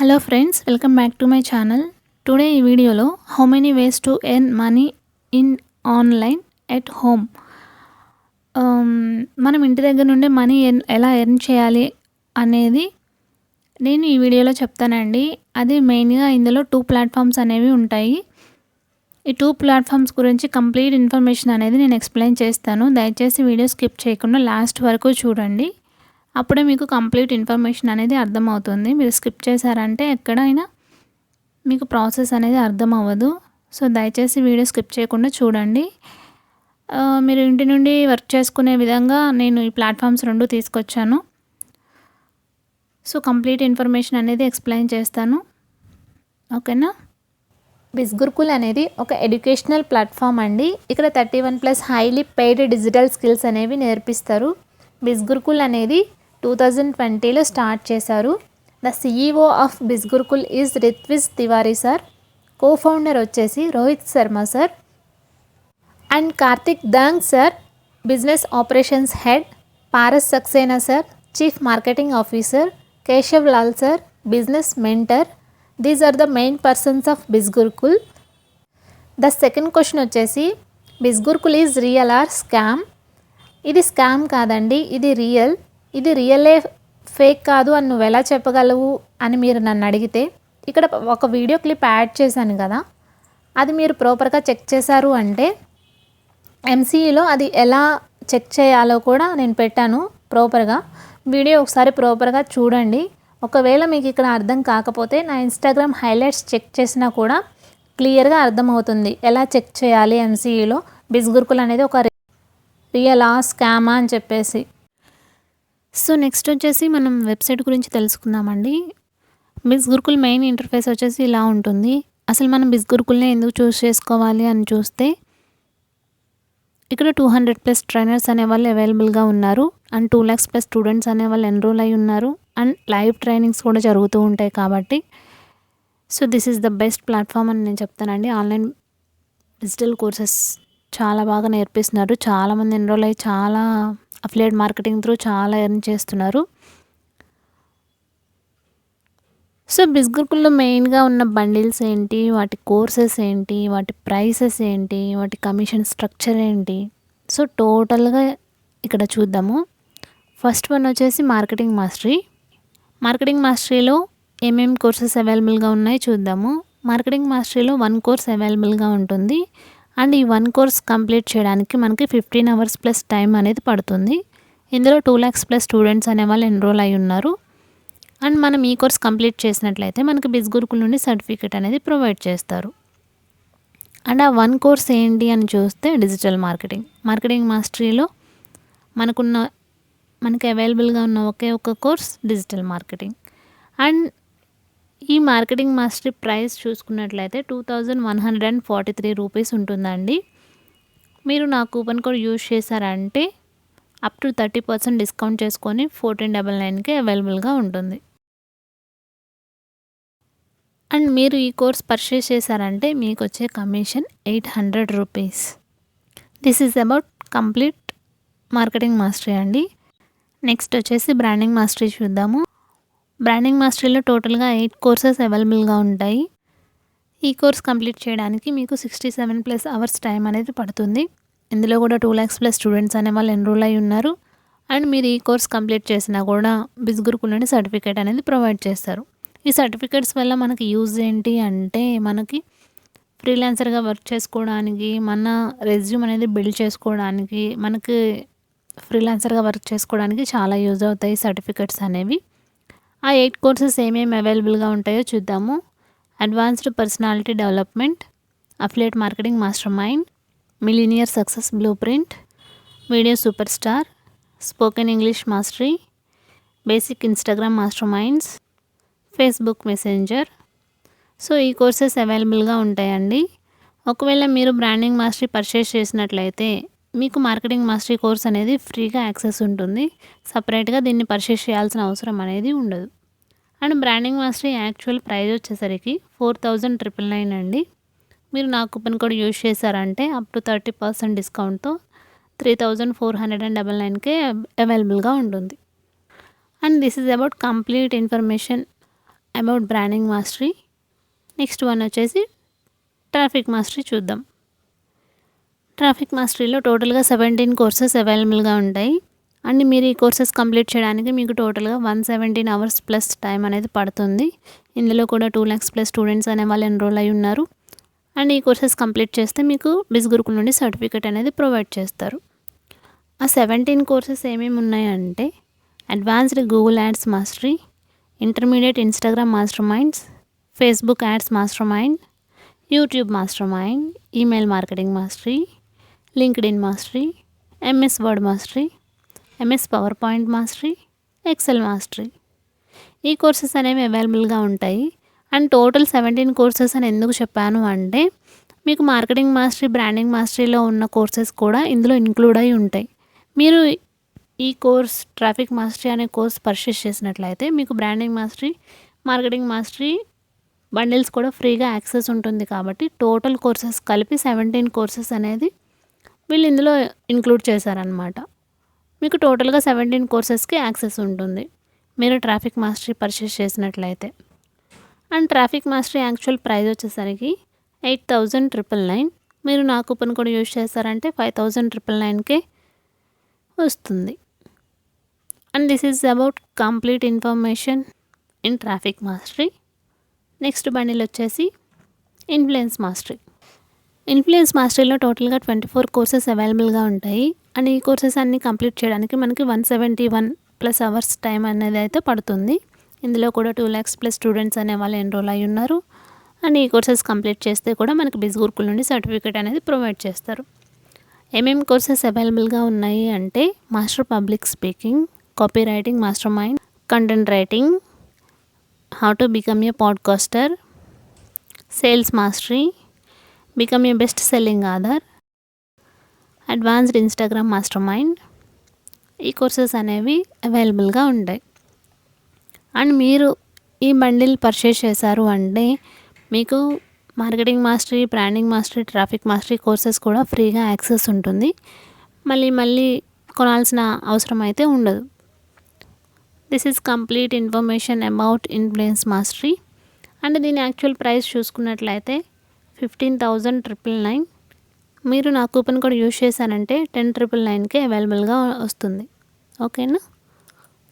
Hello friends, welcome back to my channel. Today ఈ వీడియోలో how many ways to earn money in online at home, మనం ఇంటి దగ్గర నుండి మనీ ఎలా ఎర్న్ చేయాలి అనేది నేను ఈ వీడియోలో చెప్తానండి. అది మెయిన్గా ఇందులో 2 ప్లాట్ఫామ్స్ అనేవి ఉంటాయి. ఈ 2 ప్లాట్ఫామ్స్ గురించి కంప్లీట్ ఇన్ఫర్మేషన్ అనేది నేను ఎక్స్ప్లెయిన్ చేస్తాను. దయచేసి వీడియో స్కిప్ చేయకుండా లాస్ట్ వరకు చూడండి. అప్పుడే మీకు కంప్లీట్ ఇన్ఫర్మేషన్ అనేది అర్థమవుతుంది. మీరు స్కిప్ చేశారంటే ఎక్కడైనా మీకు ప్రాసెస్ అనేది అర్థం అవ్వదు. సో దయచేసి వీడియో స్కిప్ చేయకుండా చూడండి. మీరు ఇంటి నుండి వర్క్ చేసుకునే విధంగా నేను ఈ ప్లాట్ఫామ్స్ 2 తీసుకొచ్చాను. సో కంప్లీట్ ఇన్ఫర్మేషన్ అనేది ఎక్స్ప్లెయిన్ చేస్తాను, ఓకేనా. బిజ్గురుకుల్ అనేది ఒక ఎడ్యుకేషనల్ ప్లాట్ఫామ్ అండి. ఇక్కడ 31+ హైలీ పెయిడ్ డిజిటల్ స్కిల్స్ అనేవి నేర్పిస్తారు. బిజ్గురుకుల్ అనేది 2020లో స్టార్ట్ చేశారు. The CEO of Bizgurukul is Ritvij Tiwari sir. Cofounder వచ్చేసి Rohit Sharma sir and Kartik Dang sir business operations head, Paras Saxena sir chief marketing officer, Keshav Lal sir business mentor. These are the main persons of Bizgurukul. The second question వచ్చేసి Bizgurukul is real or scam. ఇది scam కాదండి, ఇది real. ఇది రియలే fake కాదు అని నువ్వు ఎలా చెప్పగలవు అని మీరు నన్ను అడిగితే, ఇక్కడ ఒక వీడియో క్లిప్ యాడ్ చేశాను కదా, అది మీరు ప్రాపర్గా చెక్ చేశారు అంటే MCEలో అది ఎలా చెక్ చేయాలో కూడా నేను పెట్టాను ప్రాపర్గా. వీడియో ఒకసారి ప్రాపర్గా చూడండి. ఒకవేళ మీకు ఇక్కడ అర్థం కాకపోతే నా ఇన్స్టాగ్రామ్ హైలైట్స్ చెక్ చేసినా కూడా క్లియర్గా అర్థమవుతుంది ఎలా చెక్ చేయాలి MCEలో బిజ్గురుకుల్ అనేది ఒక రియలా స్కామా అని చెప్పేసి. సో నెక్స్ట్ వచ్చేసి మనం వెబ్సైట్ గురించి తెలుసుకుందామండి. బిజ్గురుకుల్ మెయిన్ ఇంటర్ఫేస్ వచ్చేసి ఇలా ఉంటుంది. అసలు మనం బిజ్గురుకుల్నే ఎందుకు చూస్ చేసుకోవాలి అని చూస్తే, ఇక్కడ 200+ ట్రైనర్స్ అనేవాళ్ళు అవైలబుల్గా ఉన్నారు అండ్ 2 lakhs+ స్టూడెంట్స్ అనేవాళ్ళు ఎన్రోల్ అయి ఉన్నారు అండ్ లైవ్ ట్రైనింగ్స్ కూడా జరుగుతూ ఉంటాయి. కాబట్టి so this is the best platform అని నేను చెప్తానండి. ఆన్లైన్ డిజిటల్ కోర్సెస్ చాలా బాగా నేర్పిస్తున్నారు. చాలామంది ఎన్రోల్ అయ్యి చాలా అఫిలియేట్ మార్కెటింగ్ త్రూ చాలా ఎర్న్ చేస్తున్నారు. సో బిజ్గురుకుల్లో మెయిన్గా ఉన్న బండిల్స్ ఏంటి, వాటి కోర్సెస్ ఏంటి, వాటి ప్రైసెస్ ఏంటి, వాటి కమిషన్ స్ట్రక్చర్ ఏంటి, సో టోటల్గా ఇక్కడ చూద్దాము. ఫస్ట్ వన్ వచ్చేసి మార్కెటింగ్ మాస్టరీ. మార్కెటింగ్ మాస్టరీలో ఏమేమి కోర్సెస్ అవైలబుల్గా ఉన్నాయి చూద్దాము. మార్కెటింగ్ మాస్టరీలో 1 కోర్స్ అవైలబుల్గా ఉంటుంది అండ్ ఈ 1 కోర్స్ కంప్లీట్ చేయడానికి మనకి 15 hours+ టైం అనేది పడుతుంది. ఇందులో 2 lakhs+ స్టూడెంట్స్ అనేవాళ్ళు ఎన్రోల్ అయి ఉన్నారు అండ్ మనం ఈ కోర్స్ కంప్లీట్ చేసినట్లయితే మనకి బిజ్గురుకుల్ నుండి సర్టిఫికేట్ అనేది ప్రొవైడ్ చేస్తారు. అండ్ ఆ 1 కోర్స్ ఏంటి అని చూస్తే డిజిటల్ మార్కెటింగ్. మార్కెటింగ్ మాస్టరీలో మనకి అవైలబుల్గా ఉన్న ఒకే ఒక కోర్స్ డిజిటల్ మార్కెటింగ్. అండ్ ఈ మార్కెటింగ్ మాస్టరీ ప్రైస్ చూసుకున్నట్లయితే 2143 రూపీస్ ఉంటుందండి. మీరు నా కూపన్ కోడ్ యూజ్ చేశారంటే అప్ టు 30% డిస్కౌంట్ చేసుకొని 1499కి అవైలబుల్గా ఉంటుంది. అండ్ మీరు ఈ కోర్స్ పర్చేస్ చేశారంటే మీకు వచ్చే commission 800 rupees. This is about complete marketing mastery అండి. నెక్స్ట్ వచ్చేసి బ్రాండింగ్ మాస్టరీ చూద్దాము. బ్రాండింగ్ మాస్టరీలో టోటల్గా 8 కోర్సెస్ అవైలబుల్గా ఉంటాయి. ఈ కోర్స్ కంప్లీట్ చేయడానికి మీకు 67+ hours టైం అనేది పడుతుంది. ఇందులో కూడా 2 lakhs+ స్టూడెంట్స్ అనేవాళ్ళు ఎన్రోల్ అయి ఉన్నారు అండ్ మీరు ఈ కోర్స్ కంప్లీట్ చేసినా కూడా బిజ్గురుకుల్ నుండి సర్టిఫికేట్ అనేది ప్రొవైడ్ చేస్తారు. ఈ సర్టిఫికేట్స్ వల్ల మనకి యూజ్ ఏంటి అంటే, మనకి ఫ్రీలాన్సర్గా వర్క్ చేసుకోవడానికి, మన రెజ్యూమ్ అనేది బిల్డ్ చేసుకోవడానికి, మనకి ఫ్రీలాన్సర్గా వర్క్ చేసుకోవడానికి చాలా యూజ్ అవుతాయి సర్టిఫికేట్స్ అనేవి. ఆ 8 కోర్సెస్ ఏమేమి అవైలబుల్గా ఉంటాయో చూద్దాము. Advanced personality development, affiliate marketing master mind, millionaire success blue print, video super star, spoken English mastery, basic Instagram master minds, Facebook messenger. So ఈ కోర్సెస్ అవైలబుల్గా ఉంటాయండి. ఒకవేళ మీరు బ్రాండింగ్ మాస్టరీ పర్చేస్ చేసినట్లయితే మీకు మార్కెటింగ్ మాస్టరీ కోర్స్ అనేది ఫ్రీగా access ఉంటుంది. సపరేట్గా దీన్ని పర్చేస్ చేయాల్సిన అవసరం అనేది ఉండదు. And branding mastery actual price వచ్చేసరికి 4999 అండి. మీరు నా కూపన్ కోడ్ యూజ్ చేశారంటే అప్ టు 30% డిస్కౌంట్తో 3499కే అవైలబుల్గా ఉంటుంది. And this is about complete information about branding mastery. Next one వచ్చేసి ట్రాఫిక్ మాస్టరీ చూద్దాం. ట్రాఫిక్ మాస్టరీలో టోటల్గా 17 కోర్సెస్ అవైలబుల్గా ఉంటాయి. అండ్ మీరు ఈ కోర్సెస్ కంప్లీట్ చేయడానికి మీకు టోటల్గా 117 అవర్స్ ప్లస్ టైం అనేది పడుతుంది. ఇందులో కూడా 2 lakhs ప్లస్ స్టూడెంట్స్ అనే వాళ్ళు ఎన్రోల్ అయి ఉన్నారు. అండ్ ఈ కోర్సెస్ కంప్లీట్ చేస్తే మీకు బిజ్ గురుకుల్ నుండి సర్టిఫికేట్ అనేది ప్రొవైడ్ చేస్తారు. ఆ 17 కోర్సెస్ ఏమేమి ఉన్నాయంటే advanced Google ads mastery, intermediate Instagram master minds, Facebook ads master mind, YouTube master mind, email marketing mastery, LinkedIn mastery, MS Word mastery, MS PowerPoint mastery, Excel mastery. ఈ courses అనేవి అవైలబుల్గా ఉంటాయి. And total 17 courses అని ఎందుకు చెప్పాను అంటే మీకు marketing mastery, branding మాస్టరీలో ఉన్న కోర్సెస్ కూడా ఇందులో ఇంక్లూడ్ అయి ఉంటాయి. మీరు ఈ కోర్స్ ట్రాఫిక్ మాస్టరీ అనే కోర్స్ పర్చేస్ చేసినట్లయితే మీకు branding mastery, marketing mastery bundles కూడా ఫ్రీగా యాక్సెస్ ఉంటుంది. కాబట్టి టోటల్ కోర్సెస్ కలిపి 17 కోర్సెస్ అనేది వీళ్ళు ఇందులో ఇంక్లూడ్ చేశారనమాట. మీకు టోటల్గా 17 కోర్సెస్కి యాక్సెస్ ఉంటుంది మీరు ట్రాఫిక్ మాస్టరీ పర్చేస్ చేసినట్లయితే. And traffic mastery actual price వచ్చేసరికి 8,999. మీరు నా కూపన్ కోడ్ యూజ్ చేస్తారంటే 5,999కే వస్తుంది. And this is about complete information in traffic mastery. Next bundle వచ్చేసి ఇన్ఫ్లుయెన్స్ మాస్టరీ. ఇన్ఫ్లుయెన్స్ మాస్టరీలో టోటల్గా 24 కోర్సెస్ అవైలబుల్గా ఉంటాయి. అండ్ ఈ కోర్సెస్ అన్నీ కంప్లీట్ చేయడానికి మనకి 171 ప్లస్ అవర్స్ టైం అనేది అయితే పడుతుంది. ఇందులో కూడా 2 lakhs ప్లస్ స్టూడెంట్స్ అనే వాళ్ళు ఎన్రోల్ అయి ఉన్నారు. అండ్ ఈ కోర్సెస్ కంప్లీట్ చేస్తే కూడా మనకి బిజ్ గురుకుల్ నుండి సర్టిఫికేట్ అనేది ప్రొవైడ్ చేస్తారు. ఏమేమి కోర్సెస్ అవైలబుల్గా ఉన్నాయి అంటే master public speaking, copywriting master mind, content writing, how to become a podcaster, sales mastery, become a best selling author, advanced Instagram master mind. ఈ కోర్సెస్ అనేవి అవైలబుల్గా ఉంటాయి. అండ్ మీరు ఈ బండిల్ పర్చేస్ చేశారు అంటే మీకు marketing mastery, branding mastery, traffic mastery courses కూడా ఫ్రీగా యాక్సెస్ ఉంటుంది. మళ్ళీ కొనాల్సిన అవసరం అయితే ఉండదు. This is complete information about influence mastery. And దీని యాక్చువల్ ప్రైస్ చూసుకున్నట్లయితే 15,999. మీరు నా కూపన్ కోడ్ యూజ్ చేశానంటే 10,999కే అవైలబుల్గా వస్తుంది. ఓకేనా.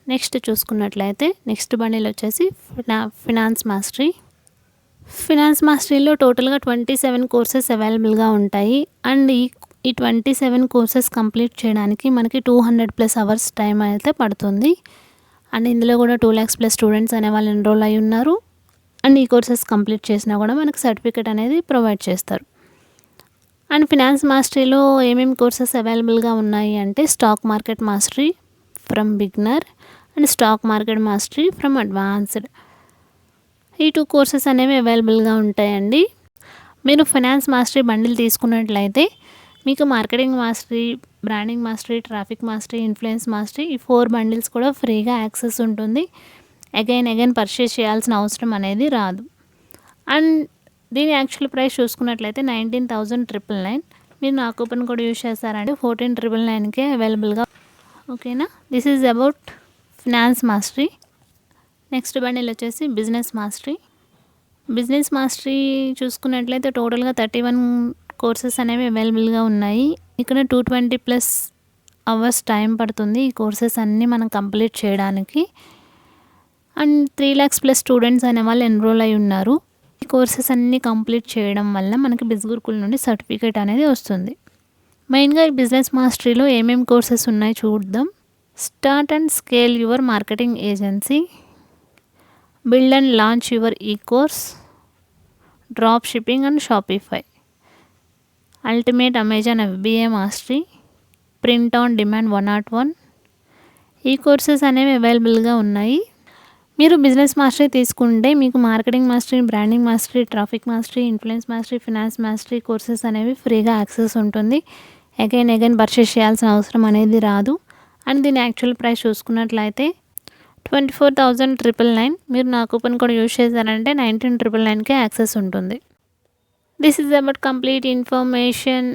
నెక్స్ట్ చూసుకున్నట్లయితే నెక్స్ట్ బండిల్ వచ్చేసి ఫినాన్స్ మాస్టరీ. ఫినాన్స్ మాస్టరీలో టోటల్గా 27 కోర్సెస్ అవైలబుల్గా ఉంటాయి. అండ్ ఈ 27 కోర్సెస్ కంప్లీట్ చేయడానికి మనకి 200 ప్లస్ అవర్స్ టైం అయితే పడుతుంది. అండ్ ఇందులో కూడా 2 lakhs ప్లస్ స్టూడెంట్స్ అనే వాళ్ళు ఎన్రోల్ అయి ఉన్నారు. అండ్ ఈ కోర్సెస్ కంప్లీట్ చేసినా కూడా మనకి సర్టిఫికేట్ అనేది ప్రొవైడ్ చేస్తారు. అండ్ ఫినాన్స్ మాస్టరీలో ఏమేమి కోర్సెస్ అవైలబుల్గా ఉన్నాయి అంటే stock market mastery from beginner and stock market mastery from advanced. ఈ 2 కోర్సెస్ అనేవి అవైలబుల్గా ఉంటాయండి. మీరు ఫైనాన్స్ మాస్టరీ బండిల్ తీసుకున్నట్లయితే మీకు marketing mastery, branding mastery, traffic mastery, influence mastery ఈ 4 బండిల్స్ కూడా ఫ్రీగా యాక్సెస్ ఉంటుంది. అగైన్ పర్చేస్ చేయాల్సిన అవసరం అనేది రాదు. అండ్ దీని యాక్చువల్ ప్రైస్ చూసుకున్నట్లయితే 19,999. మీరు నా కూపన్ కోడ్ యూజ్ చేస్తారంటే 14,999కే అవైలబుల్గా. ఓకేనా. This is about finance mastery. Next bundle వచ్చేసి బిజినెస్ మాస్టరీ. బిజినెస్ మాస్టరీ చూసుకున్నట్లయితే టోటల్గా 31 కోర్సెస్ అనేవి అవైలబుల్గా ఉన్నాయి. ఇక్కడ 220 ప్లస్ అవర్స్ టైం పడుతుంది ఈ కోర్సెస్ అన్నీ మనం కంప్లీట్ చేయడానికి. అండ్ 3 lakhs ప్లస్ స్టూడెంట్స్ అనే వాళ్ళు ఎన్రోల్ అయి ఉన్నారు. ఈ కోర్సెస్ అన్నీ కంప్లీట్ చేయడం వల్ల మనకి బిజ్ గురుకుల్ నుండి సర్టిఫికేట్ అనేది వస్తుంది. మెయిన్గా ఈ బిజినెస్ మాస్టరీలో ఏమేమి కోర్సెస్ ఉన్నాయి చూద్దాం. Start and scale your marketing agency, build and launch your e-course, drop shipping and Shopify, ultimate Amazon FBA mastery, print on demand 101. ఈ కోర్సెస్ అనేవి అవైలబుల్గా ఉన్నాయి. మీరు బిజినెస్ మాస్టరీ తీసుకుంటే మీకు marketing mastery, branding mastery, traffic mastery, influence mastery, finance mastery courses అనేవి ఫ్రీగా access ఉంటుంది. అగైన్ పర్చేస్ చేయాల్సిన అవసరం అనేది రాదు. అండ్ దీని యాక్చువల్ ప్రైస్ చూసుకున్నట్లయితే 24,999. మీరు నా కూపన్ కోడ్ యూజ్ చేశారంటే 19,999కే యాక్సెస్ ఉంటుంది. This is about complete information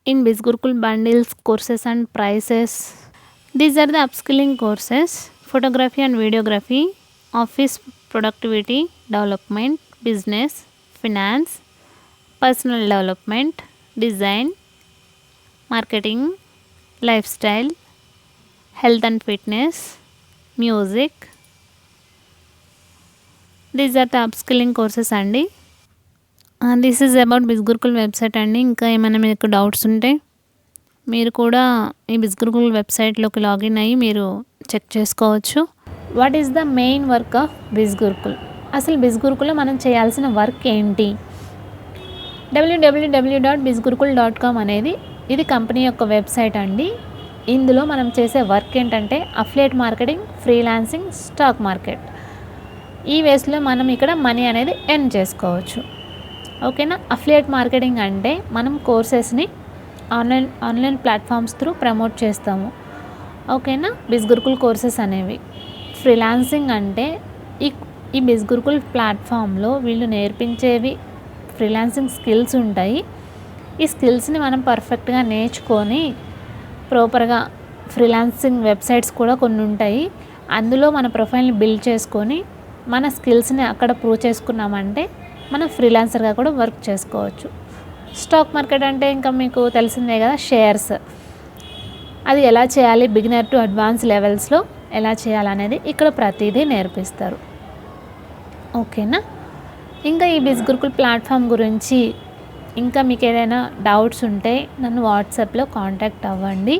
in Bizgurukul bundles, courses and prices. These are the upskilling courses: photography and videography, office productivity development, business, finance, personal development, design, marketing, life style, health and fitness, music. These are the upskilling courses అండి. This is about Bizgurukul website అండి. ఇంకా ఏమైనా మీకు doubts ఉంటే మీరు కూడా ఈ బిస్గురుకుల్ వెబ్సైట్లోకి లాగిన్ అయ్యి మీరు చెక్ చేసుకోవచ్చు. What is the main work of Bizgurukul? అసలు బిస్గురుకుల్లో మనం చేయాల్సిన వర్క్ ఏంటి? www.bizgurukul.com అనేది ఇది కంపెనీ యొక్క వెబ్సైట్ అండి. ఇందులో మనం చేసే వర్క్ ఏంటంటే affiliate marketing, freelancing, stock market. ఈ వేస్లో మనం ఇక్కడ మనీ అనేది ఎర్న్ చేసుకోవచ్చు. ఓకేనా? అఫిలియేట్ మార్కెటింగ్ అంటే మనం కోర్సెస్ని ఆన్లైన్ ప్లాట్ఫామ్స్ త్రూ ప్రమోట్ చేస్తాము. ఓకేనా? బిస్గురుకుల్ కోర్సెస్ అనేవి. ఫ్రీలాన్సింగ్ అంటే ఈ బిస్గురుకుల్ ప్లాట్ఫామ్లో వీళ్ళు నేర్పించేవి ఫ్రీలాన్సింగ్ స్కిల్స్ ఉంటాయి. ఈ స్కిల్స్ని మనం పర్ఫెక్ట్గా నేర్చుకొని ప్రాపర్గా ఫ్రీలాన్సింగ్ వెబ్సైట్స్ కూడా కొన్ని ఉంటాయి. అందులో మన ప్రొఫైల్ని బిల్డ్ చేసుకొని మన స్కిల్స్ని అక్కడ ప్రూవ్ చేసుకున్నామంటే మనం ఫ్రీలాన్సర్గా కూడా వర్క్ చేసుకోవచ్చు. స్టాక్ మార్కెట్ అంటే ఇంకా మీకు తెలిసిందే కదా, షేర్స్. అది ఎలా చేయాలి, బిగినర్ టు అడ్వాన్స్ లెవెల్స్లో ఎలా చేయాలనేది ఇక్కడ ప్రతిదీ నేర్పిస్తారు. ఓకేనా? ఇంకా ఈ బిస్గురుకుల్ ప్లాట్ఫామ్ గురించి ఇంకా మీకు ఏదైనా డౌట్స్ ఉంటే నన్ను వాట్సాప్లో కాంటాక్ట్ అవ్వండి.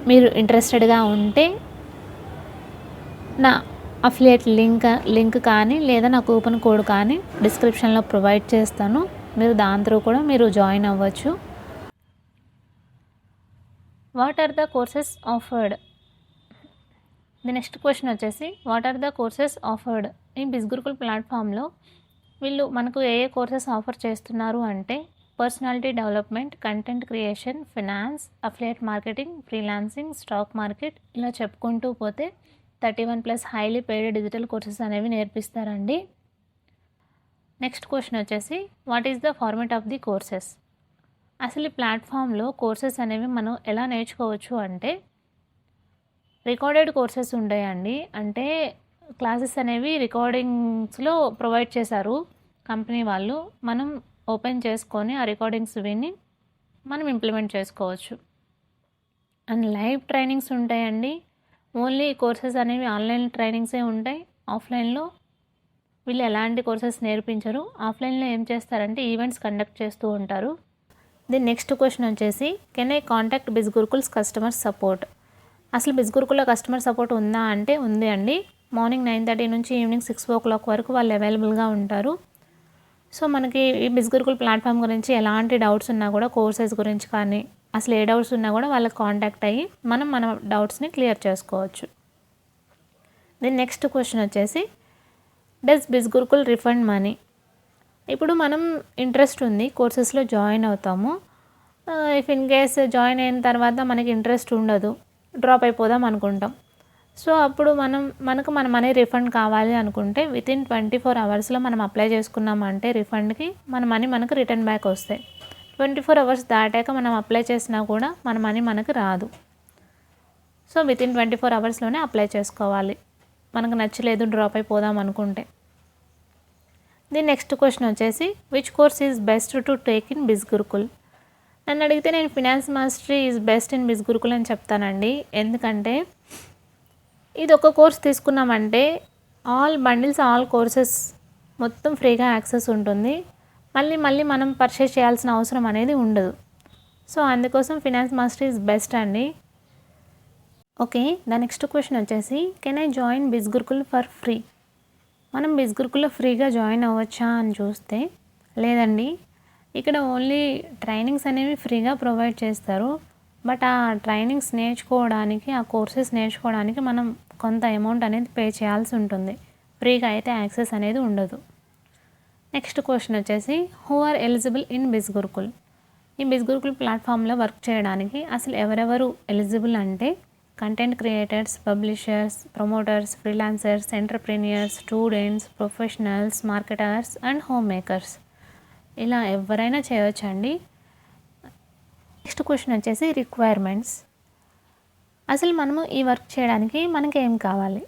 మీరు ఇంట్రెస్టెడ్గా ఉంటే నా అఫిలియేట్ లింక్ కానీ లేదా నా కూపన్ కోడ్ కానీ డిస్క్రిప్షన్లో ప్రొవైడ్ చేస్తాను. మీరు దాంతో కూడా మీరు జాయిన్ అవ్వచ్చు. What are the courses offered? The next question వచ్చేసి what are the courses offered? ఈ బిస్గురుకుల్ ప్లాట్ఫామ్లో వీళ్ళు మనకు ఏ కోర్సెస్ ఆఫర్ చేస్తున్నారు అంటే personality development, content creation, finance, affiliate marketing, freelancing, stock market, ఇలా చెప్పుకుంటూ పోతే 31+ హైలీ పెయిడ్ డిజిటల్ కోర్సెస్ అనేవి నేర్పిస్తారండి. నెక్స్ట్ క్వశ్చన్ వచ్చేసి what is the format of the courses? అసలు ఈ ప్లాట్ఫామ్లో కోర్సెస్ అనేవి మనం ఎలా నేర్చుకోవచ్చు అంటే రికార్డెడ్ కోర్సెస్ ఉంటాయండి. అంటే క్లాసెస్ అనేవి రికార్డింగ్స్లో ప్రొవైడ్ చేశారు కంపెనీ వాళ్ళు. మనం ఓపెన్ చేసుకొని ఆ రికార్డింగ్స్ విని మనం ఇంప్లిమెంట్ చేసుకోవచ్చు. అండ్ లైవ్ ట్రైనింగ్స్ ఉంటాయండి. ఓన్లీ కోర్సెస్ అనేవి ఆన్లైన్ ట్రైనింగ్సే ఉంటాయి. ఆఫ్లైన్లో వీళ్ళు ఎలాంటి కోర్సెస్ నేర్పించరు. ఆఫ్లైన్లో ఏం చేస్తారంటే ఈవెంట్స్ కండక్ట్ చేస్తూ ఉంటారు. ది నెక్స్ట్ క్వశ్చన్ వచ్చేసి can I contact Bizgurukul's customer support? అసలు బిస్గురుకుల్లో కస్టమర్ సపోర్ట్ ఉందా అంటే ఉంది అండి. మార్నింగ్ 9:30 నుంచి ఈవినింగ్ 6 o'clock వరకు వాళ్ళు అవైలబుల్గా ఉంటారు. సో మనకి ఈ బిస్గురుకుల్ ప్లాట్ఫామ్ గురించి ఎలాంటి డౌట్స్ ఉన్నా కూడా, కోర్సెస్ గురించి కానీ అసలు ఏ డౌట్స్ ఉన్నా కూడా వాళ్ళకి కాంటాక్ట్ అయ్యి మన డౌట్స్ని క్లియర్ చేసుకోవచ్చు. ది నెక్స్ట్ క్వశ్చన్ వచ్చేసి డస్ బిస్గురుకుల్ రిఫండ్ మనీ? ఇప్పుడు మనం ఇంట్రెస్ట్ ఉంది, కోర్సెస్లో జాయిన్ అవుతాము. ఇఫ్ ఇన్ కేస్ జాయిన్ అయిన తర్వాత మనకి ఇంట్రెస్ట్ ఉండదు, డ్రాప్ అయిపోదాం అనుకుంటాం. సో అప్పుడు మనకు మన మనీ రిఫండ్ కావాలి అనుకుంటే వితిన్ 24 అవర్స్లో మనం అప్లై చేసుకున్నామంటే రిఫండ్కి మన మనీ మనకు రిటర్న్ బ్యాక్ వస్తాయి. 24 అవర్స్ దాటాక మనం అప్లై చేసినా కూడా మన మనీ మనకు రాదు. సో వితిన్ 24 అవర్స్లోనే అప్లై చేసుకోవాలి మనకు నచ్చలేదు, డ్రాప్ అయిపోదాం అనుకుంటే. ది నెక్స్ట్ క్వశ్చన్ వచ్చేసి which course is best to take in Bizgurukul? నన్ను అడిగితే నేను finance mastery is best in Bizgurukul అని చెప్తానండి. ఎందుకంటే ఇది ఒక కోర్స్ తీసుకున్నామంటే ఆల్ బండిల్స్, ఆల్ కోర్సెస్ మొత్తం ఫ్రీగా యాక్సెస్ ఉంటుంది. మళ్ళీ మనం పర్చేస్ చేయాల్సిన అవసరం అనేది ఉండదు. సో అందుకోసం ఫినాన్స్ మాస్టరీ ఈజ్ బెస్ట్ అండి. ఓకే, ద నెక్స్ట్ క్వశ్చన్ వచ్చేసి can I join Bizgurukul for free? మనం బిస్గురుకుల్లో ఫ్రీగా జాయిన్ అవ్వచ్చా అని చూస్తే లేదండి. ఇక్కడ ఓన్లీ ట్రైనింగ్స్ అనేవి ఫ్రీగా ప్రొవైడ్ చేస్తారు. బట్ ఆ ట్రైనింగ్స్ నేర్చుకోవడానికి, ఆ కోర్సెస్ నేర్చుకోవడానికి మనం కొంత అమౌంట్ అనేది పే చేయాల్సి ఉంటుంది. ఫ్రీగా అయితే యాక్సెస్ అనేది ఉండదు. నెక్స్ట్ క్వశ్చన్ వచ్చేసి హూ ఆర్ ఎలిజిబుల్ ఇన్ బిస్గురుకుల్? ఈ బిస్గురుకుల్ ప్లాట్ఫామ్లో వర్క్ చేయడానికి అసలు ఎవరెవరు ఎలిజిబుల్ అంటే content creators, publishers, promoters, freelancers, entrepreneurs, students, professionals, marketers and home makers. ఇలా ఎవరైనా చేయవచ్చండి. నెక్స్ట్ క్వశ్చన్ వచ్చేసి రిక్వైర్మెంట్స్. అసలు మనము ఈ వర్క్ చేయడానికి మనకి ఏం కావాలి?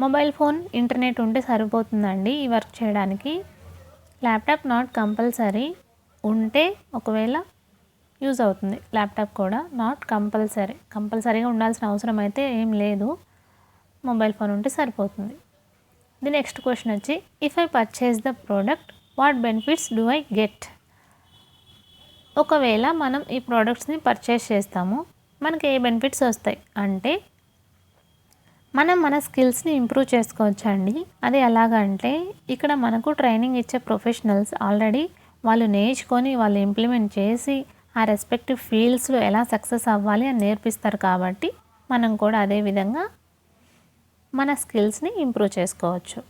మొబైల్ ఫోన్, ఇంటర్నెట్ ఉంటే సరిపోతుందండి ఈ వర్క్ చేయడానికి. ల్యాప్టాప్ నాట్ కంపల్సరీ, ఉంటే ఒకవేళ యూజ్ అవుతుంది. ల్యాప్టాప్ కూడా నాట్ కంపల్సరీగా ఉండాల్సిన అవసరం అయితే ఏం లేదు. మొబైల్ ఫోన్ ఉంటే సరిపోతుంది. ది నెక్స్ట్ క్వశ్చన్ వచ్చి, if I purchase the product what benefits do I get? ఒకవేళ మనం ఈ ప్రోడక్ట్స్ని పర్చేస్ చేస్తాము, మనకి ఏ బెనిఫిట్స్ వస్తాయి అంటే, మనం మన స్కిల్స్ని ఇంప్రూవ్ చేసుకోవచ్చండి. అది ఎలాగంటే, ఇక్కడ మనకు ట్రైనింగ్ ఇచ్చే ప్రొఫెషనల్స్ ఆల్రెడీ వాళ్ళు నేర్చుకొని వాళ్ళు ఇంప్లిమెంట్ చేసి ఆ రెస్పెక్టివ్ ఫీల్డ్స్లో ఎలా సక్సెస్ అవ్వాలి అని నేర్పిస్తారు. కాబట్టి మనం కూడా అదే విధంగా మన స్కిల్స్ని ఇంప్రూవ్ చేసుకోవచ్చు.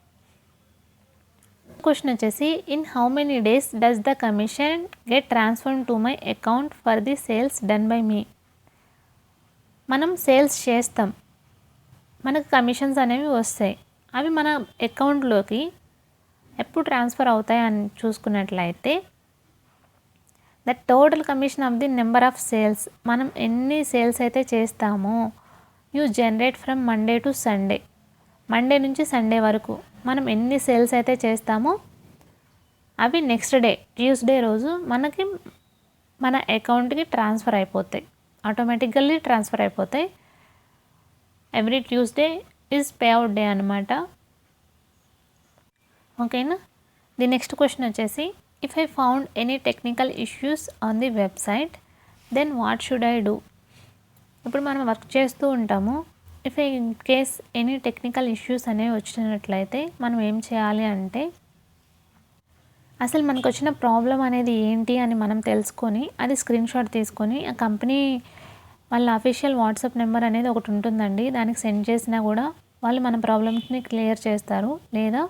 క్వశ్చన్ వచ్చేసి, in how many days does the commission get transferred to my account for the sales done by me? మనం సేల్స్ చేస్తాం, మనకు కమిషన్స్ అనేవి వస్తాయి. అవి మన అకౌంట్లోకి ఎప్పుడు ట్రాన్స్ఫర్ అవుతాయి అని చూసుకున్నట్లయితే, the total commission of the number of sales, మనం ఎన్ని సేల్స్ అయితే చేస్తామో you generate from Monday to Sunday, Monday నుంచి సండే వరకు మనం ఎన్ని సేల్స్ అయితే చేస్తామో అవి నెక్స్ట్ డే ట్యూస్డే రోజు మనకి మన అకౌంట్కి ట్రాన్స్ఫర్ అయిపోతాయి, ఆటోమేటికల్లీ ట్రాన్స్ఫర్ అయిపోతాయి. Every Tuesday is payout day అనమాట. ఓకేనా. ది నెక్స్ట్ క్వశ్చన్ వచ్చేసి, if I found any technical issues on the website then what should I do? ఇప్పుడు మనం వర్క్ చేస్తూ ఉంటాము, if in case any technical issues అనేవి వచ్చినట్లయితే మనం ఏం చేయాలి అంటే, అసలు మనకు వచ్చిన ప్రాబ్లం అనేది ఏంటి అని మనం తెలుసుకొని అది స్క్రీన్ షాట్ తీసుకొని ఆ కంపెనీ వాళ్ళ అఫీషియల్ వాట్సాప్ నెంబర్ అనేది ఒకటి ఉంటుందండి, దానికి సెండ్ చేసినా కూడా వాళ్ళు మన ప్రాబ్లమ్స్ని క్లియర్ చేస్తారు. లేదా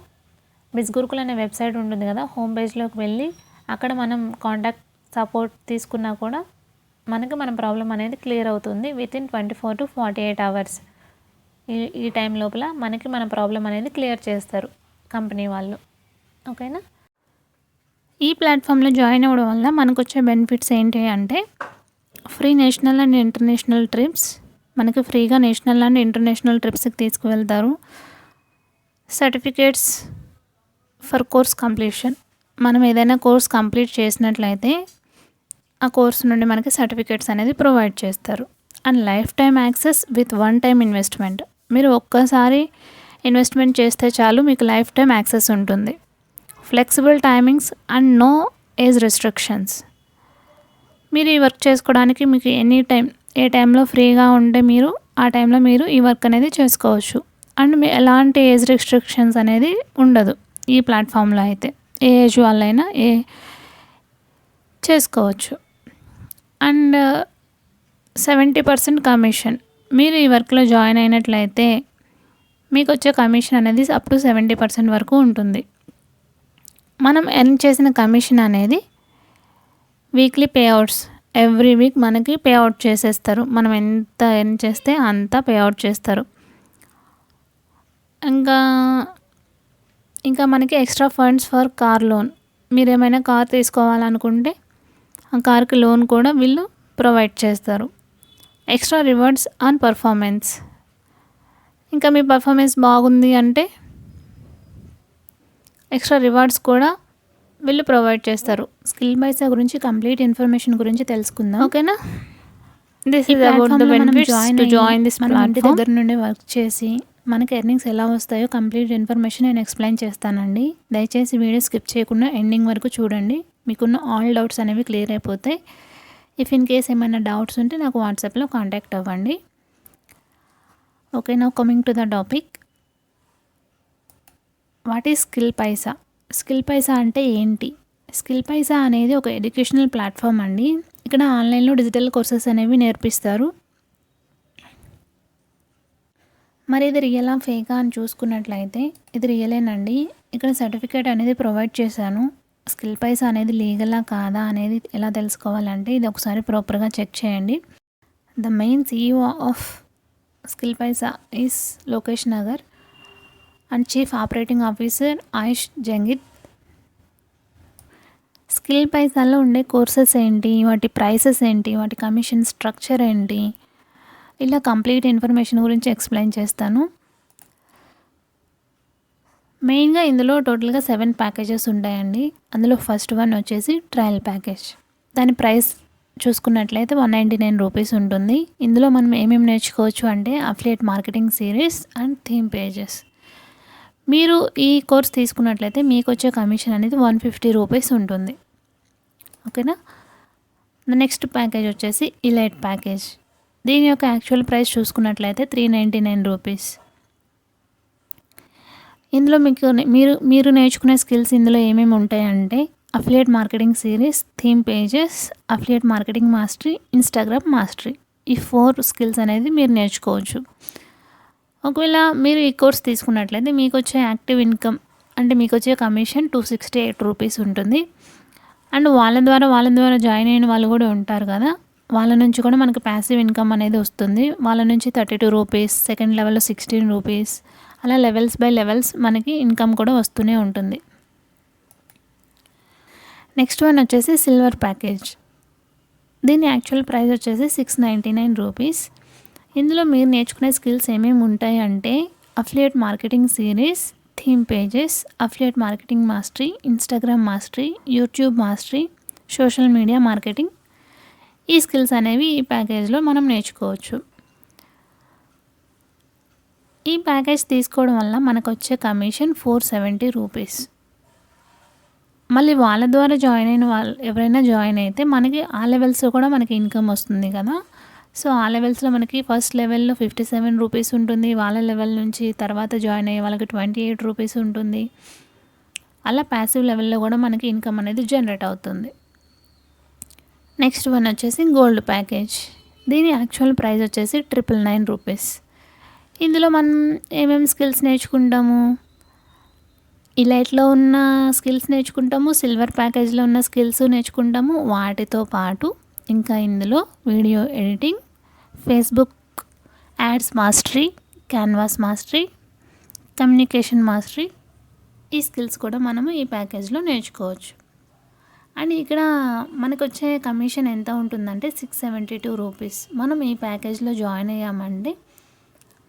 బిస్గురుకుల్ అనే వెబ్సైట్ ఉంటుంది కదా, హోమ్ పేజ్లోకి వెళ్ళి అక్కడ మనం కాంటాక్ట్ సపోర్ట్ తీసుకున్నా కూడా మనకి మన ప్రాబ్లం అనేది క్లియర్ అవుతుంది. వితిన్ 24 to 48 hours ఈ టైం లోపల మనకి మన ప్రాబ్లం అనేది క్లియర్ చేస్తారు కంపెనీ వాళ్ళు. ఓకేనా. ఈ ప్లాట్ఫామ్లో జాయిన్ అవ్వడం వల్ల మనకు వచ్చే బెనిఫిట్స్ ఏంటి అంటే, free national and international trips, మనకి ఫ్రీగా నేషనల్ అండ్ ఇంటర్నేషనల్ ట్రిప్స్కి తీసుకువెళ్తారు. సర్టిఫికేట్స్ ఫర్ కోర్స్ కంప్లీషన్, మనం ఏదైనా కోర్స్ కంప్లీట్ చేసినట్లయితే ఆ కోర్స్ నుండి మనకి సర్టిఫికేట్స్ అనేది ప్రొవైడ్ చేస్తారు. And lifetime access with one time investment, మీరు ఒక్కసారి ఇన్వెస్ట్మెంట్ చేస్తే చాలు మీకు లైఫ్ టైం యాక్సెస్ ఉంటుంది. Flexible timings and no age restrictions, మీరు ఈ వర్క్ చేసుకోవడానికి మీకు ఎనీ టైం ఏ టైంలో ఫ్రీగా ఉంటే మీరు ఆ టైంలో మీరు ఈ వర్క్ అనేది చేసుకోవచ్చు. అండ్ మీ ఎలాంటి ఏజ్ రెస్ట్రిక్షన్స్ అనేది ఉండదు ఈ ప్లాట్ఫామ్లో అయితే, ఏ ఏజ్ వాళ్ళైనా చేసుకోవచ్చు. అండ్ 70% కమిషన్, మీరు ఈ వర్క్లో జాయిన్ అయినట్లయితే మీకు వచ్చే కమిషన్ అనేది అప్ టు 70% వరకు ఉంటుంది. మనం ఎర్న్ చేసిన కమిషన్ అనేది weekly pay outs, every week మనకి పే అవుట్ చేసేస్తారు. మనం ఎంత ఎర్న్ చేస్తే అంత పే అవుట్ చేస్తారు. ఇంకా మనకి extra funds for car loan, మీరు ఏమైనా కార్ తీసుకోవాలనుకుంటే ఆ కార్కి లోన్ కూడా వీళ్ళు ప్రొవైడ్ చేస్తారు. ఎక్స్ట్రా రివార్డ్స్ ఆన్ పర్ఫార్మెన్స్, ఇంకా మీ పర్ఫార్మెన్స్ బాగుంది అంటే ఎక్స్ట్రా రివార్డ్స్ కూడా వీళ్ళు ప్రొవైడ్ చేస్తారు. స్కిల్ పైసా గురించి కంప్లీట్ ఇన్ఫర్మేషన్ గురించి తెలుసుకుందాం. ఓకేనా. This is about the benefits to join this platform. ఇంటి దగ్గర నుండి వర్క్ చేసి మనకి ఎర్నింగ్స్ ఎలా వస్తాయో కంప్లీట్ ఇన్ఫర్మేషన్ నేను ఎక్స్ప్లెయిన్ చేస్తానండి. దయచేసి వీడియో స్కిప్ చేయకుండా ఎండింగ్ వరకు చూడండి, మీకున్న ఆల్ డౌట్స్ అనేవి క్లియర్ అయిపోతాయి. ఇఫ్ ఇన్ కేస్ ఏమైనా డౌట్స్ ఉంటే నాకు వాట్సాప్లో కాంటాక్ట్ అవ్వండి. Okay, now coming to the topic, what is skill Paisa? Skill Paisa అంటే ఏంటి? స్కిల్ పైసా అనేది ఒక ఎడ్యుకేషనల్ ప్లాట్ఫామ్ అండి. ఇక్కడ ఆన్లైన్లో డిజిటల్ కోర్సెస్ అనేవి నేర్పిస్తారు. మరి ఇది రియలా ఫేకా అని చూసుకున్నట్లయితే ఇది రియలేనండి. ఇక్కడ సర్టిఫికేట్ అనేది ప్రొవైడ్ చేశాను. స్కిల్ పైసా అనేది లీగలా కాదా అనేది ఎలా తెలుసుకోవాలంటే ఇది ఒకసారి ప్రాపర్గా చెక్ చేయండి. The main CEO of skill Paisa is Lokesh Nagar and chief operating officer Ayush Jangid. Skill పైసాలో ఉండే కోర్సెస్ ఏంటి, వాటి ప్రైసెస్ ఏంటి, వాటి కమిషన్ స్ట్రక్చర్ ఏంటి, ఇలా కంప్లీట్ ఇన్ఫర్మేషన్ గురించి ఎక్స్ప్లెయిన్ చేస్తాను. మెయిన్‌గా ఇందులో టోటల్‌గా 7 ప్యాకేజెస్ ఉంటాయండి. అందులో ఫస్ట్ వన్ వచ్చేసి ట్రయల్ ప్యాకేజ్. దాని ప్రైస్ చూసుకున్నట్లయితే రూ. 199 ఉంటుంది. ఇందులో మనం ఏమేమి నేర్చుకోవచ్చు అంటే affiliate marketing series and theme pages. మీరు ఈ కోర్స్ తీసుకున్నట్లయితే మీకొచ్చే కమిషన్ అనేది రూ. 150 ఉంటుంది. ఓకేనా. నెక్స్ట్ ప్యాకేజ్ వచ్చేసి ఇలైట్ ప్యాకేజ్. దీని యొక్క యాక్చువల్ ప్రైస్ చూసుకున్నట్లయితే రూ. 399. ఇందులో మీరు నేర్చుకునే స్కిల్స్ ఇందులో ఏమేమి ఉంటాయంటే affiliate marketing series, theme pages, affiliate marketing mastery, Instagram mastery. ఈ 4 స్కిల్స్ అనేది మీరు నేర్చుకోవచ్చు. ఒకవేళ మీరు ఈ కోర్స్ తీసుకున్నట్లయితే మీకు వచ్చే యాక్టివ్ ఇన్కమ్ అంటే మీకు వచ్చే కమిషన్ రూ. 268 ఉంటుంది. అండ్ వాళ్ళ ద్వారా జాయిన్ అయిన వాళ్ళు కూడా ఉంటారు కదా, వాళ్ళ నుంచి కూడా మనకు ప్యాసివ్ ఇన్కమ్ అనేది వస్తుంది. వాళ్ళ నుంచి రూ. 32, సెకండ్ లెవెల్లో రూ. 16, అలా లెవెల్స్ బై లెవెల్స్ మనకి ఇన్కమ్ కూడా వస్తూనే ఉంటుంది. నెక్స్ట్ వన్ వచ్చేసి సిల్వర్ ప్యాకేజ్. దీని యాక్చువల్ ప్రైస్ వచ్చేసి రూ. 699. ఇందులో మీరు నేర్చుకునే స్కిల్స్ ఏమేమి ఉంటాయి అంటే affiliate marketing series, theme pages, affiliate marketing mastery, Instagram mastery, YouTube mastery, social media marketing. ఈ స్కిల్స్ అనేవి ఈ ప్యాకేజ్లో మనం నేర్చుకోవచ్చు. ఈ ప్యాకేజ్ తీసుకోవడం వల్ల మనకు వచ్చే కమిషన్ రూ. 470. మళ్ళీ వాళ్ళ ద్వారా జాయిన్ అయిన వాళ్ళు ఎవరైనా జాయిన్ అయితే మనకి ఆ లెవెల్స్ కూడా మనకి ఇన్కమ్ వస్తుంది కదా. సో ఆ లెవెల్స్లో మనకి ఫస్ట్ లెవెల్లో రూ. 57 ఉంటుంది. వాళ్ళ లెవెల్ నుంచి తర్వాత జాయిన్ అయ్యే వాళ్ళకి రూ. 28 ఉంటుంది. అలా ప్యాసివ్ లెవెల్లో కూడా మనకి ఇన్కమ్ అనేది జనరేట్ అవుతుంది. నెక్స్ట్ వన్ వచ్చేసి గోల్డ్ ప్యాకేజ్. దీని యాక్చువల్ ప్రైస్ వచ్చేసి రూ. 999. ఇందులో మనం ఏమేమి స్కిల్స్ నేర్చుకుంటాము, ఇలైట్లో ఉన్న స్కిల్స్ నేర్చుకుంటాము, సిల్వర్ ప్యాకేజ్లో ఉన్న స్కిల్స్ నేర్చుకుంటాము. వాటితో పాటు ఇంకా ఇందులో video editing, Facebook ads mastery, canvas mastery, communication mastery, ఈ స్కిల్స్ కూడా మనము ఈ ప్యాకేజ్లో నేర్చుకోవచ్చు. అండ్ ఇక్కడ మనకు వచ్చే కమిషన్ ఎంత ఉంటుందంటే రూ. 672. మనం ఈ ప్యాకేజ్లో జాయిన్ అయ్యామంటే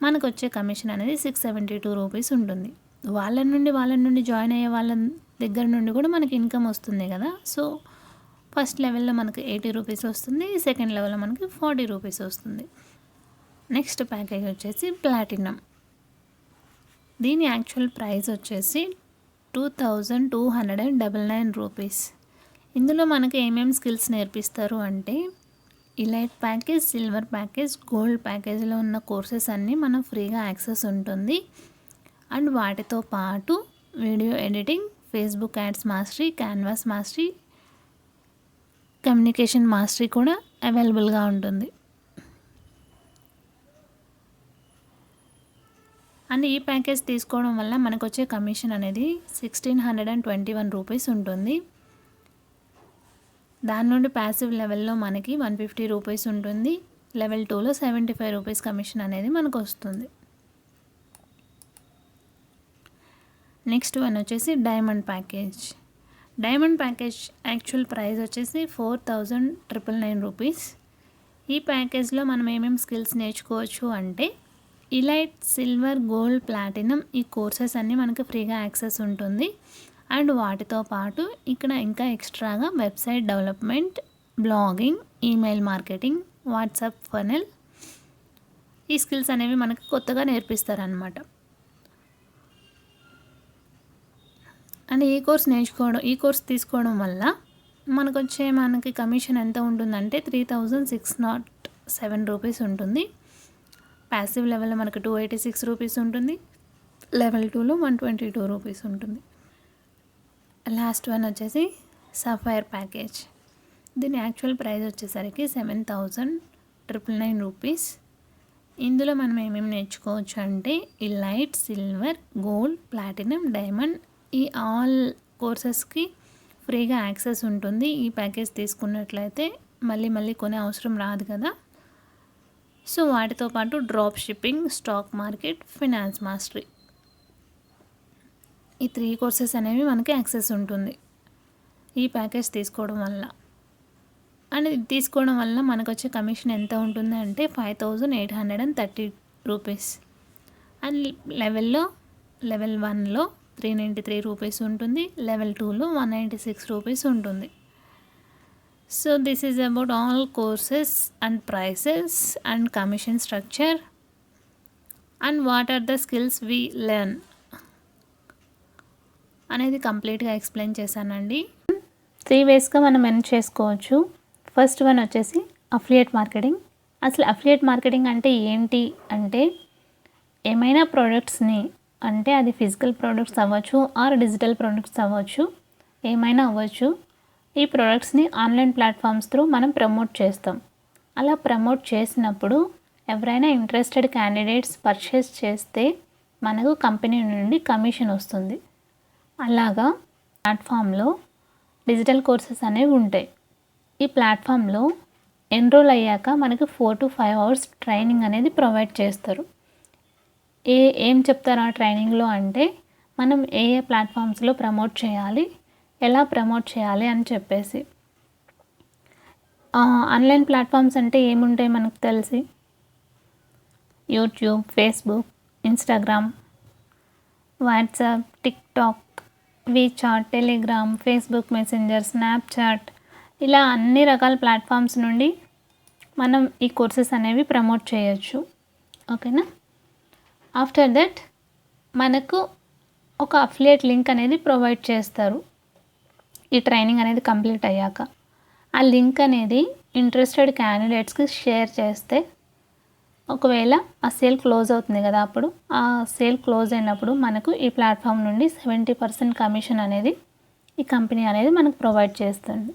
మనకు వచ్చే కమిషన్ అనేది రూ. 672 ఉంటుంది. వాళ్ళ నుండి జాయిన్ అయ్యే వాళ్ళ దగ్గర నుండి కూడా మనకి ఇన్కమ్ వస్తుంది కదా. సో ఫస్ట్ లెవెల్లో మనకి రూ. 80 వస్తుంది, సెకండ్ లెవెల్లో మనకి రూ. 40 వస్తుంది. నెక్స్ట్ ప్యాకేజ్ వచ్చేసి ప్లాటినం. దీని యాక్చువల్ ప్రైస్ వచ్చేసి రూ. 2299. ఇందులో మనకి ఏమేమి స్కిల్స్ నేర్పిస్తారు అంటే elite package, silver package, gold ప్యాకేజ్లో ఉన్న కోర్సెస్ అన్నీ మనం ఫ్రీగా యాక్సెస్ ఉంటుంది. అండ్ వాటితో పాటు video editing, Facebook ads mastery, canvas mastery, communication mastery కూడా అవైలబుల్గా ఉంటుంది. అండ్ ఈ ప్యాకేజ్ తీసుకోవడం వల్ల మనకు వచ్చే కమిషన్ అనేది రూ. 1621 ఉంటుంది. దాని నుండి ప్యాసివ్ లెవెల్లో మనకి రూ. 150 ఉంటుంది. లెవెల్ 2లో రూ. 75 కమిషన్ అనేది మనకు వస్తుంది. నెక్స్ట్ వన్ వచ్చేసి diamond package. Diamond package actual price వచ్చేసి రూ. 4999. ఈ ప్యాకేజ్లో మనం ఏమేమి స్కిల్స్ నేర్చుకోవచ్చు అంటే ఇలైట్, సిల్వర్, గోల్డ్, ప్లాటినం ఈ కోర్సెస్ అన్నీ మనకి ఫ్రీగా యాక్సెస్ ఉంటుంది. అండ్ వాటితో పాటు ఇక్కడ ఇంకా ఎక్స్ట్రాగా website development, blogging, email marketing, WhatsApp funnel, ఈ స్కిల్స్ అనేవి మనకి కొత్తగా నేర్పిస్తారనమాట. అండ్ ఈ కోర్స్ తీసుకోవడం వల్ల మనకి కమిషన్ ఎంత ఉంటుందంటే రూ. 3607 ఉంటుంది. ప్యాసివ్ లెవెల్లో మనకు రూ. 286 ఉంటుంది. లెవెల్ 2లో రూ. 122 ఉంటుంది. లాస్ట్ వన్ వచ్చేసి సఫైర్ ప్యాకేజ్. దీని యాక్చువల్ ప్రైస్ వచ్చేసరికి రూ. 7999. ఇందులో మనం ఏమేమి నేర్చుకోవచ్చు అంటే elite, silver, gold, platinum, diamond ఈ ఆల్ కోర్సెస్కి ఫ్రీగా యాక్సెస్ ఉంటుంది. ఈ ప్యాకేజ్ తీసుకున్నట్లయితే మళ్ళీ కొనే అవసరం రాదు కదా. సో వాటితో పాటు drop shipping, stock market, finance mastery, ఈ 3 కోర్సెస్ అనేవి మనకి యాక్సెస్ ఉంటుంది ఈ ప్యాకేజ్ తీసుకోవడం వల్ల. అండ్ ఇది తీసుకోవడం వల్ల మనకు వచ్చే కమిషన్ ఎంత ఉంటుంది అంటే రూ. 5830. అండ్ లెవెల్ 1లో 393 రూపీస్ ఉంటుంది. లెవెల్ 2లో 196 రూపీస్ ఉంటుంది. So this is about all courses and prices and commission structure and what are the skills we learn అనేది కంప్లీట్గా ఎక్స్ప్లెయిన్ చేశానండి. 3 వేస్గా మనం ఎర్న్ చేసుకోవచ్చు. ఫస్ట్ వన్ వచ్చేసి అఫిలియేట్ మార్కెటింగ్. అసలు అఫిలియేట్ మార్కెటింగ్ అంటే ఏంటి అంటే, ఏమైనా ప్రోడక్ట్స్ని, అంటే అది ఫిజికల్ ప్రోడక్ట్స్ అవ్వచ్చు ఆర్ డిజిటల్ ప్రోడక్ట్స్ అవ్వచ్చు, ఏమైనా అవ్వచ్చు, ఈ ప్రోడక్ట్స్ని ఆన్లైన్ ప్లాట్ఫామ్స్ త్రూ మనం ప్రమోట్ చేస్తాం. అలా ప్రమోట్ చేసినప్పుడు ఎవరైనా ఇంట్రెస్టెడ్ క్యాండిడేట్స్ పర్చేస్ చేస్తే మనకు కంపెనీ నుండి కమిషన్ వస్తుంది. అలాగా ప్లాట్ఫామ్లో డిజిటల్ కోర్సెస్ అనేవి ఉంటాయి. ఈ ప్లాట్ఫామ్లో ఎన్రోల్ అయ్యాక మనకి 4 to 5 అవర్స్ ట్రైనింగ్ అనేది ప్రొవైడ్ చేస్తారు. ఏం చెప్తారు ఆ ట్రైనింగ్లో అంటే, మనం ఏ ప్లాట్ఫామ్స్లో ప్రమోట్ చేయాలి, ఎలా ప్రమోట్ చేయాలి అని చెప్పేసి. ఆన్లైన్ ప్లాట్ఫామ్స్ అంటే ఏముంటాయి మనకు తెలిసి, YouTube, Facebook, Instagram, WhatsApp, TikTok, WeChat, Telegram, Facebook messenger, Snapchat, ఇలా అన్ని రకాల ప్లాట్ఫామ్స్ నుండి మనం ఈ కోర్సెస్ అనేవి ప్రమోట్ చేయొచ్చు. ఓకేనా. ఆఫ్టర్ దట్ మనకు ఒక అఫిలియేట్ లింక్ అనేది ప్రొవైడ్ చేస్తారు ఈ ట్రైనింగ్ అనేది కంప్లీట్ అయ్యాక. ఆ లింక్ అనేది ఇంట్రెస్టెడ్ క్యాండిడేట్స్కి షేర్ చేస్తే, ఒకవేళ ఆ సేల్ క్లోజ్ అవుతుంది కదా, అప్పుడు ఆ సేల్ క్లోజ్ అయినప్పుడు మనకు ఈ ప్లాట్ఫామ్ నుండి 70% కమిషన్ అనేది ఈ కంపెనీ అనేది మనకు ప్రొవైడ్ చేస్తుంది.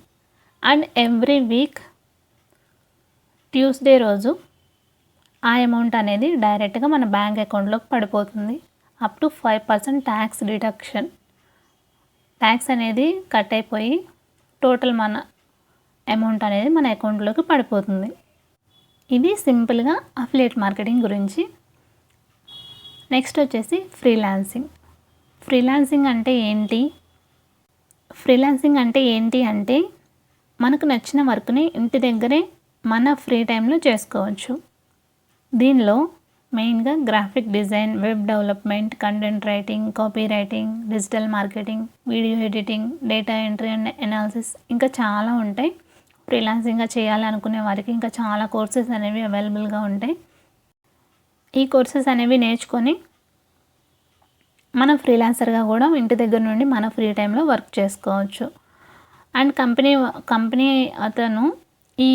అండ్ ఎవ్రీ వీక్ ట్యూస్డే రోజు ఆ అమౌంట్ అనేది డైరెక్ట్గా మన బ్యాంక్ అకౌంట్లోకి పడిపోతుంది. Up to 5% tax deduction. Tax అనేది కట్ అయిపోయి టోటల్ మన అమౌంట్ అనేది మన అకౌంట్లోకి పడిపోతుంది. ఇది సింపుల్గా అఫిలియేట్ మార్కెటింగ్ గురించి. నెక్స్ట్ వచ్చేసి ఫ్రీలాన్సింగ్. ఫ్రీలాన్సింగ్ అంటే ఏంటి? ఫ్రీలాన్సింగ్ అంటే ఏంటి అంటే, మనకు నచ్చిన వర్క్ని ఇంటి దగ్గరే మన ఫ్రీ టైంలో చేసుకోవచ్చు. దీనిలో మెయిన్గా graphic design, web development, content writing, copy writing, digital marketing, video editing, data entry and analysis, ఇంకా చాలా ఉంటాయి. ఫ్రీలాన్సింగ్గా చేయాలనుకునే వారికి ఇంకా చాలా కోర్సెస్ అనేవి అవైలబుల్గా ఉంటాయి. ఈ కోర్సెస్ అనేవి నేర్చుకొని మనం ఫ్రీలాన్సర్గా కూడా ఇంటి దగ్గర నుండి మన ఫ్రీ టైంలో వర్క్ చేసుకోవచ్చు. అండ్ కంపెనీ అతను ఈ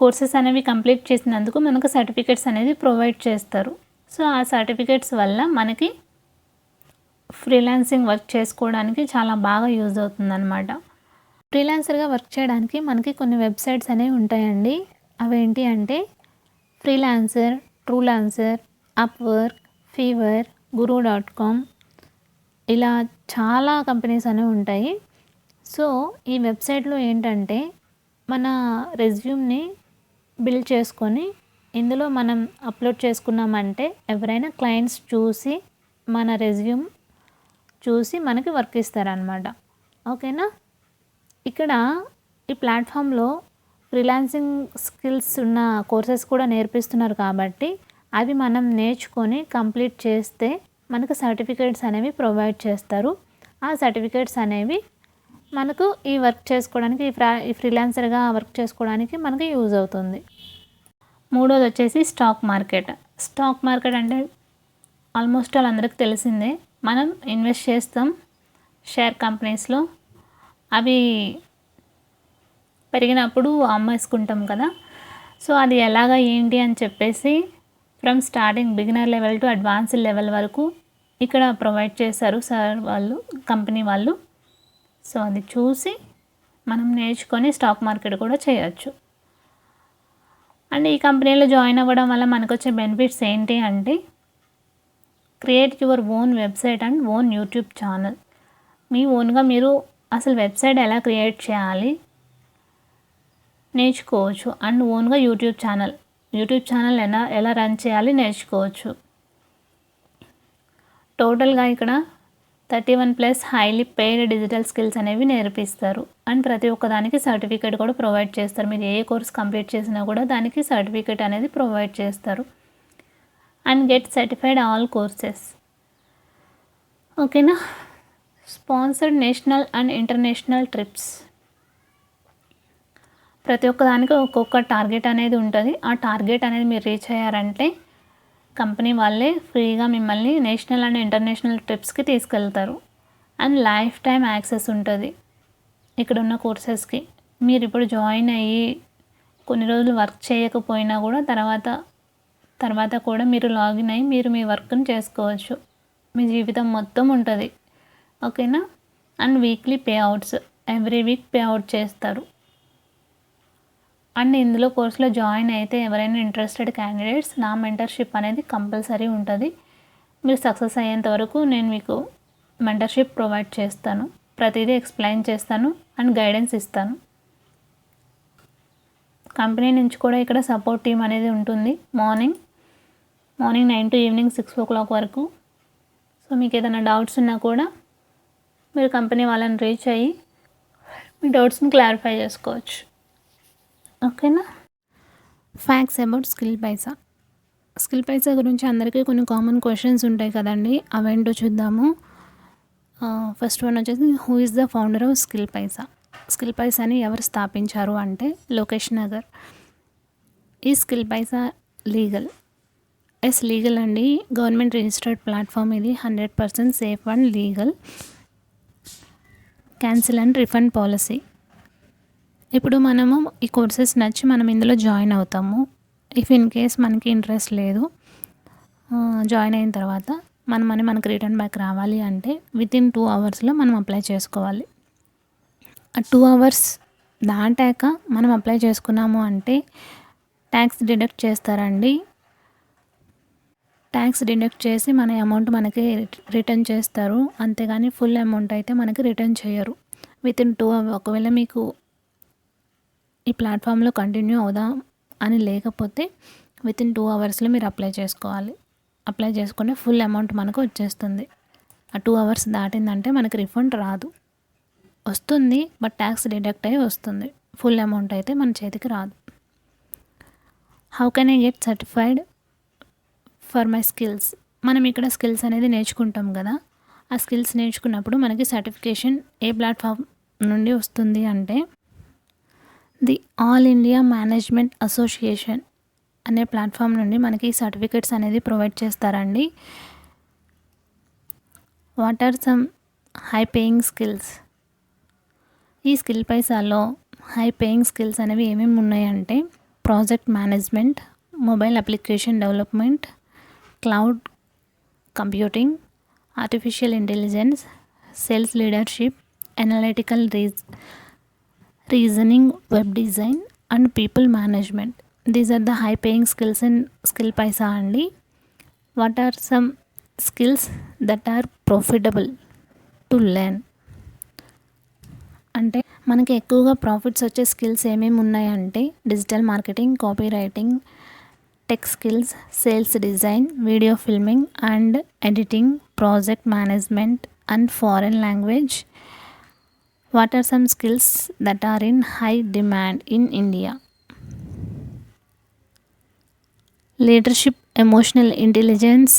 కోర్సెస్ అనేవి కంప్లీట్ చేసినందుకు మనకు సర్టిఫికేట్స్ అనేది ప్రొవైడ్ చేస్తారు. సో ఆ సర్టిఫికేట్స్ వల్ల మనకి ఫ్రీలాన్సింగ్ వర్క్ చేసుకోవడానికి చాలా బాగా యూజ్ అవుతుందన్నమాట. ఫ్రీలాన్సర్గా వర్క్ చేయడానికి మనకి కొన్ని వెబ్సైట్స్ అనేవి ఉంటాయండి. అవేంటి అంటే freelancer, Truelancer, Upwork, fever, guru.com, ఇలా చాలా కంపెనీస్ అనేవి ఉంటాయి. సో ఈ వెబ్సైట్లో ఏంటంటే, మన రెజ్యూమ్ని బిల్డ్ చేసుకొని ఇందులో మనం అప్లోడ్ చేసుకున్నామంటే ఎవరైనా క్లయింట్స్ చూసి మన రెజ్యూమ్ చూసి మనకి వర్క్ ఇస్తారనమాట. ఓకేనా. ఇక్కడ ఈ ప్లాట్ఫామ్లో ఫ్రీలాన్సింగ్ స్కిల్స్ ఉన్న కోర్సెస్ కూడా నేర్పిస్తున్నారు కాబట్టి అవి మనం నేర్చుకొని కంప్లీట్ చేస్తే మనకు సర్టిఫికేట్స్ అనేవి ప్రొవైడ్ చేస్తారు. ఆ సర్టిఫికేట్స్ అనేవి మనకు ఈ వర్క్ చేసుకోవడానికి, ఈ ఫ్రీలాన్సర్గా వర్క్ చేసుకోవడానికి మనకి యూజ్ అవుతుంది. మూడోది వచ్చేసి స్టాక్ మార్కెట్. స్టాక్ మార్కెట్ అంటే ఆల్మోస్ట్ అందరికి తెలిసిందే. మనం ఇన్వెస్ట్ చేస్తాం షేర్ కంపెనీస్లో, అవి పెరిగినప్పుడు అమ్మేసుకుంటాం కదా. సో అది ఎలాగా ఏంటి అని చెప్పేసి from starting beginner level to advanced level వరకు ఇక్కడ ప్రొవైడ్ చేశారు సార్ వాళ్ళు, కంపెనీ వాళ్ళు. సో అది చూసి మనం నేర్చుకొని స్టాక్ మార్కెట్ కూడా చేయొచ్చు. అండ్ ఈ కంపెనీలో జాయిన్ అవ్వడం వల్ల మనకు వచ్చే బెనిఫిట్స్ ఏంటి అంటే, create your own website and own YouTube channel. మీ ఓన్గా మీరు అసలు వెబ్సైట్ ఎలా క్రియేట్ చేయాలి నేర్చుకోవచ్చు. అండ్ ఓన్గా యూట్యూబ్ ఛానల్ ఎలా రన్ చేయాలి నేర్చుకోవచ్చు. టోటల్గా ఇక్కడ 31+ హైలీ పెయిడ్ డిజిటల్ స్కిల్స్ అనేవి నేర్పిస్తారు. అండ్ ప్రతి ఒక్కదానికి సర్టిఫికేట్ కూడా ప్రొవైడ్ చేస్తారు. మీరు ఏ కోర్స్ కంప్లీట్ చేసినా కూడా దానికి సర్టిఫికేట్ అనేది ప్రొవైడ్ చేస్తారు. And get certified all courses. ఓకేనా. Sponsored national and international trips. ప్రతి ఒక్కదానికి ఒక్కొక్క టార్గెట్ అనేది ఉంటుంది. ఆ టార్గెట్ అనేది మీరు రీచ్ అయ్యారంటే కంపెనీ వాళ్ళే ఫ్రీగా మిమ్మల్ని నేషనల్ అండ్ ఇంటర్నేషనల్ ట్రిప్స్కి తీసుకెళ్తారు. అండ్ లైఫ్ టైం యాక్సెస్ ఉంటుంది ఇక్కడ ఉన్న కోర్సెస్కి. మీరు ఇప్పుడు జాయిన్ అయ్యి కొన్ని రోజులు వర్క్ చేయకపోయినా కూడా తర్వాత కూడా మీరు లాగిన్ అయ్యి మీరు మీ వర్క్ని చేసుకోవచ్చు. మీ జీవితం మొత్తం ఉంటుంది. ఓకేనా. And weekly pay outs, every week pay out చేస్తారు. అండ్ ఇందులో కోర్సులో జాయిన్ అయితే ఎవరైనా ఇంట్రెస్టెడ్ క్యాండిడేట్స్ నా మెంటర్షిప్ అనేది కంపల్సరీ ఉంటుంది. మీరు సక్సెస్ అయ్యేంత వరకు నేను మీకు మెంటర్షిప్ ప్రొవైడ్ చేస్తాను. ప్రతిదీ ఎక్స్ప్లెయిన్ చేస్తాను అండ్ గైడెన్స్ ఇస్తాను. కంపెనీ నుంచి కూడా ఇక్కడ సపోర్ట్ టీమ్ అనేది ఉంటుంది. మార్నింగ్ 9 to ఈవినింగ్ 6 o'clock వరకు. సో మీకు ఏదైనా డౌట్స్ ఉన్నా కూడా మీరు కంపెనీ వాళ్ళని రీచ్ అయ్యి మీ డౌట్స్ని క్లారిఫై చేసుకోవచ్చు. ఓకేనా. Facts about skill Paisa. Skill పైసా గురించి అందరికీ కొన్ని కామన్ క్వశ్చన్స్ ఉంటాయి కదండి, అవేంటో చూద్దాము. ఫస్ట్ వన్ వచ్చేసి, who is the founder of skill Paisa. Skill పైసాని ఎవరు స్థాపించారు అంటే లోకేష్ నగర్. ఈ skill Paisa legal. Yes legal అండి. గవర్నమెంట్ రిజిస్టర్డ్ ప్లాట్ఫామ్ ఇది. 100% safe and legal. Cancel and refund policy. ఇప్పుడు మనము ఈ కోర్సెస్ నచ్చి మనం ఇందులో జాయిన్ అవుతాము. ఇఫ్ ఇన్ కేస్ మనకి ఇంట్రెస్ట్ లేదు, జాయిన్ అయిన తర్వాత మన మనీ మనకు రిటర్న్ బ్యాక్ రావాలి అంటే వితిన్ 2 hours మనం అప్లై చేసుకోవాలి. ఆ 2 hours దాటాక మనం అప్లై చేసుకున్నాము అంటే ట్యాక్స్ డిడక్ట్ చేస్తారండి. ట్యాక్స్ డిడక్ట్ చేసి మన అమౌంట్ మనకి రిటర్న్ చేస్తారు. అంతేగాని ఫుల్ అమౌంట్ అయితే మనకి రిటర్న్ చేయరు. వితిన్ 2 hours ఒకవేళ మీకు ఈ ప్లాట్ఫామ్లో కంటిన్యూ అవుదాం అని లేకపోతే వితిన్ 2 hours మీరు అప్లై చేసుకోవాలి. అప్లై చేసుకుంటే ఫుల్ అమౌంట్ మనకు వచ్చేస్తుంది. ఆ 2 hours దాటిందంటే మనకి రిఫండ్ రాదు. వస్తుంది బట్ ట్యాక్స్ డిడక్ట్ అయ్యి వస్తుంది. ఫుల్ అమౌంట్ అయితే మన చేతికి రాదు. How can I get certified for my skills. మనం ఇక్కడ స్కిల్స్ అనేది నేర్చుకుంటాం కదా, ఆ స్కిల్స్ నేర్చుకున్నప్పుడు మనకి సర్టిఫికేషన్ ఏ ప్లాట్ఫామ్ నుండి వస్తుంది అంటే the all India management association అనే ప్లాట్ఫామ్ నుండి మనకి సర్టిఫికేట్స్ అనేది ప్రొవైడ్ చేస్తారండి. What are some high paying skills. ఈ స్కిల్ పైసాలో హై పేయింగ్ స్కిల్స్ అనేవి ఏమేమి ఉన్నాయంటే project management, mobile application development, cloud computing, artificial intelligence, sales leadership, analytical reasoning, web design and people management. These are the high paying skills in skill Paisa అండి. What are some skills that are profitable to learn. అంటే మనకి ఎక్కువగా profits వచ్చే skills ఏమేమి ఉన్నాయంటే digital marketing, copywriting, tech skills, sales design, video filming and editing, project management and foreign language. What are some skills that are in high demand in India. Leadership, emotional intelligence,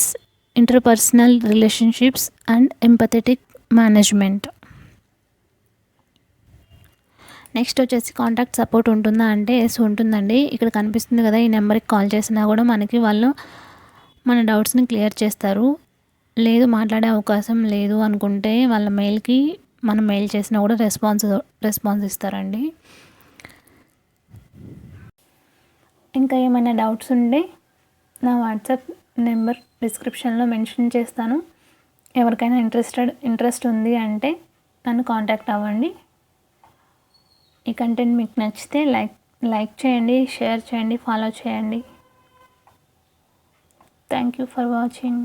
interpersonal relationships and empathetic management. Next వచ్చేసి contact support ఉంటుందా అంటే yes ఉంటుందండి. ఇక్కడ కనిపిస్తుంది కదా, ఈ నెంబర్కి call చేసినా కూడా మనకి వాళ్ళు మన డౌట్స్ని క్లియర్ చేస్తారు. లేదు మాట్లాడే అవకాశం లేదు అనుకుంటే వాళ్ళ మెయిల్కి మనం మెయిల్ చేసినా కూడా రెస్పాన్స్ ఇస్తారండి. ఇంకా ఏమైనా డౌట్స్ ఉంటే నా వాట్సాప్ నెంబర్ డిస్క్రిప్షన్లో మెన్షన్ చేస్తాను. ఎవరికైనా ఇంట్రెస్ట్ ఉంది అంటే నన్ను కాంటాక్ట్ అవ్వండి. ఈ కంటెంట్ మీకు నచ్చితే లైక్ చేయండి, షేర్ చేయండి, ఫాలో చేయండి. Thank you for watching.